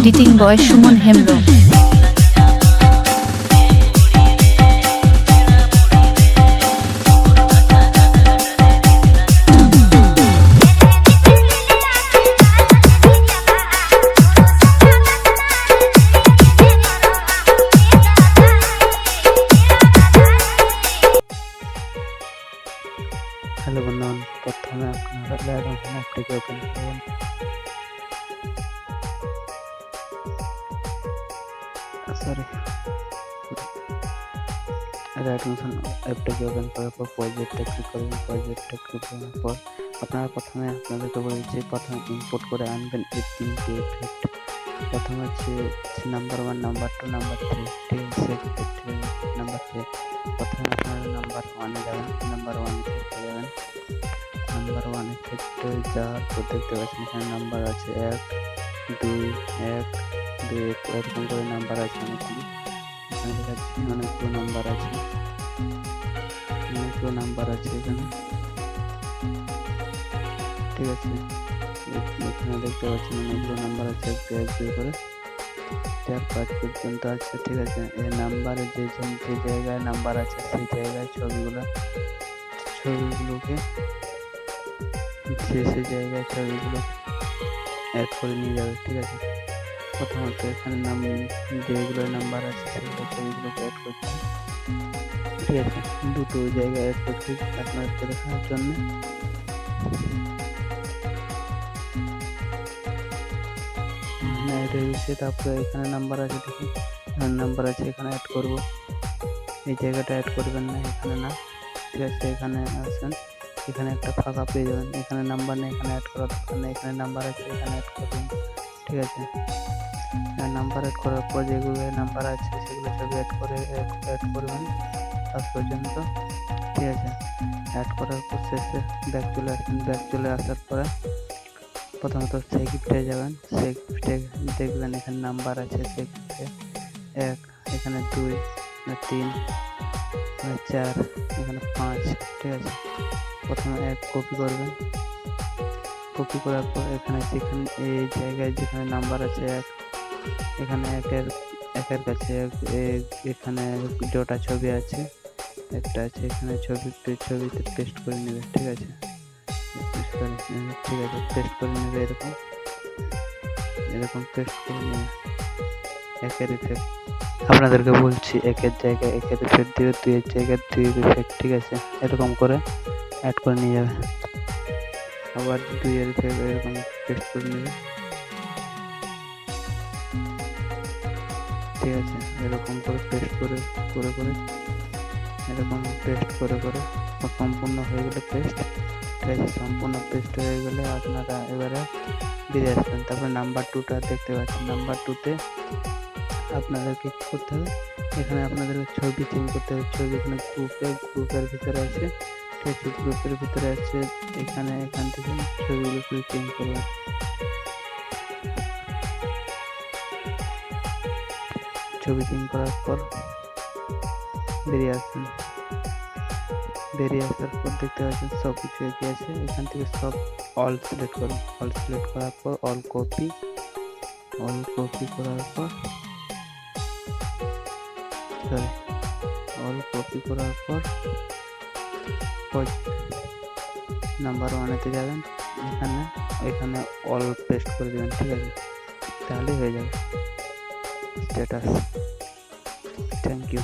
Editing বয় Suman Hembram. Hello বন্ধুগণ, প্রথমে আপনারা লাইটন অ্যাপটিকে ওপেন করবেন। লাইটন অ্যাপটিকে ওপেন করার পর প্রজেক্টে ক্লিক করবেন। প্রজেক্টে ক্লিক করার পর আপনারা প্রথমে আপনাদেরকে বলেছি প্রথমে ইম্পোর্ট করে আনবেন এই তিনটে এফেক্ট। প্রথম হচ্ছে নাম্বার 1, নাম্বার 2, নাম্বার 3, ঠিক আছে। নাম্বার 3 প্রথমে আপনারা নাম্বার 1 এ যাবেন। নাম্বার 1 এ যাবেন। নাম্বার 1 এফেক্টে যাওয়ার পর দেখতে পাচ্ছেন এখানে নাম্বার আছে 1, 2, 1, 2 এরকম করে নাম্বার আছে অনেকগুলো। এখানে দেখাচ্ছি অনেকগুলো নাম্বার আছে, এখানে, ঠিক আছে। এখানে দেখতে পাচ্ছেন অনেকগুলো নাম্বার আছে, 1, 2 করে 4, 5 পর্যন্ত আছে, ঠিক আছে। এই নাম্বারে যে জায়গায় নাম্বার আছে সেই জায়গায় ছবিগুলোকে সেই জায়গায় ছবিগুলো অ্যাড করে নিয়ে যাবে, ঠিক আছে। প্রথমত এখানে যেগুলো নাম্বার আছে সেগুলো ছবিগুলোকে অ্যাড করছে, ঠিক আছে। দুটো জায়গায় অ্যাড করছি আপনাদেরকে দেখানোর জন্য। অ্যাড হয়ে গেছে। তারপরে এখানে নাম্বার আছে, দেখুন নাম্বার আছে, এখানে অ্যাড করব। এই জায়গাটা অ্যাড করবেন না, এখানে না, ঠিক আছে। এখানে আসেন, এখানে একটা ফাঁকা পেয়ে যাবেন। এখানে নাম্বার নেই, এখানে অ্যাড করার দরকার নেই। এখানে নাম্বার আছে, এখানে অ্যাড করবেন, ঠিক আছে। নাম্বার অ্যাড করার পর যেগুলো নাম্বার আছে সেগুলো সবই অ্যাড করবেন লাস্ট পর্যন্ত, ঠিক আছে। অ্যাড করার পর শেষে ব্যাক চলে আসবেন। ব্যাক চলে আসার পরে প্রথমত সেই গিফটে যাবেন। সেই গিফটে দেখবেন এখানে নাম্বার আছে, সেই গিফটে 1, এখানে 2, 3, 4, এখানে 5, ঠিক আছে। প্রথমে 1 কপি করবেন। কপি করার পর এখানে এই জায়গায় যেখানে নাম্বার আছে 1, এখানে একের কাছে এখানে দুটো ছবি আছে, একটা আছে এখানে ছবিতে পেস্ট করে নেবে, ঠিক আছে। পেস্ট করে নেবে, এরকম পেস্ট করে নেবে। একের ইফেক্ট আপনাদেরকে বলছি, একের জায়গায় একের ইফেক্ট দিবে, 2 এর জায়গায় 2 এর ইফেক্ট, ঠিক আছে। এরকম করে অ্যাড করে নিয়ে যাবে। আবার 2 এর ইফেক্ট এরকম পেস্ট করে নেবে, ঠিক আছে। এরকম করে পেস্ট করে এরকম পেস্ট করে সম্পূর্ণ হয়ে গেলে পেস্ট, ঠিক আছে। সম্পূর্ণ পেস্ট হয়ে গেলে আপনারা এবারে বেরিয়ে আসবেন। তারপরে নাম্বার 2টা দেখতে পাচ্ছেন। নাম্বার 2তে আপনাদেরকে কী করতে হবে, এখানে আপনাদেরকে ছবি চেঞ্জ করতে হবে। ছবি এখানে গ্রুপের ভিতরে আছে, ঠিক আছে। গ্রুপের ভিতরে আছে, এখান থেকে ছবিগুলো চেঞ্জ করবেন। ছবি চেঞ্জ করার পর বেরিয়ে আসবেন। বেরিয়ে আসার পর দেখতে পাচ্ছেন সব কিছু একই আছে। এখান থেকে সব অল সিলেক্ট করুন। অল সিলেক্ট করার পর অল কপি করার পর নাম্বার 1-এতে যাবেন। এখানে অল পেস্ট করে দেবেন, ঠিক আছে। তাহলেই হয়ে যাবে স্ট্যাটাস। Thank you.